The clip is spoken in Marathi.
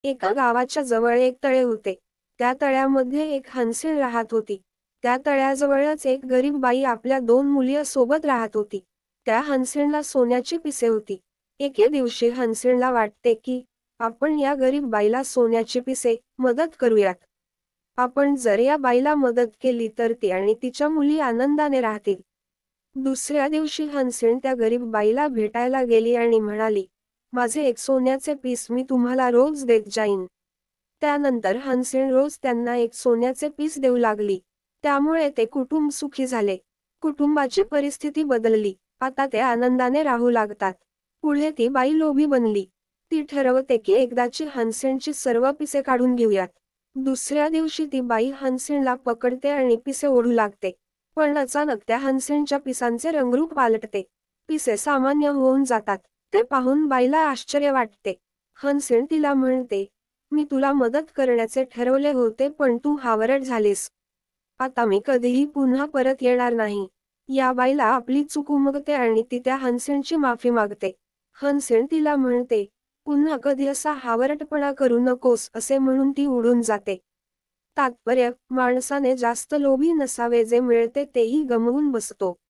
एका गावाच्या जवळ एक तळे होते. त्या तळ्यामध्ये एक हंसीण राहत होती. त्या तळ्याजवळच एक गरीब बाई आपल्या 2 मुली सोबत राहत होती. त्या हंसीणला सोन्याची पिसे होती. एके दिवशी हंसीणला वाटते की आपण या गरीब बाईला सोन्याची पिसे मदत करूयात. आपण जर या बाईला मदत केली तर ती आणि तिच्या मुली आनंदाने राहतील. दुसऱ्या दिवशी हंसीण त्या गरीब बाईला भेटायला गेली आणि म्हणाली, माझे एक सोन्याचे पीस मी तुम्हाला रोज देत जाईन. त्यानंतर हंसीण रोज त्यांना एक सोन्याचे पीस देऊ लागली. त्यामुळे ते कुटुंब सुखी झाले. कुटुंबाची परिस्थिती बदलली. आता ते आनंदाने राहू लागतात. पुढे ती बाई लोभी बनली. ती ठरवते की एकदाची हंसीणची सर्व पिसे काढून घेऊयात. दुसऱ्या दिवशी ती बाई हंसीणला पकडते आणि पिसे ओढू लागते. पण अचानक त्या हंसीणच्या पिसांचे रंगरूप पालटते. पिसे सामान्य होऊन जातात. ते पाहून बाईला आश्चर्य वाटते. हंसीण तिला म्हणते, मी तुला मदत करण्याचे ठरवले होते पण तू हावरट झालीस. आता मी कधीही पुन्हा परत येणार नाही. या बाईला आपली चूक उमगते आणि ती त्या हंसीणची माफी मागते. हंसीण तिला म्हणते, पुन्हा कधी असा हावरटपणा करू नकोस असे म्हणून ती उडून जाते. तात्पर्य, माणसाने जास्त लोभी नसावे, जे मिळते तेही गमावून बसतो.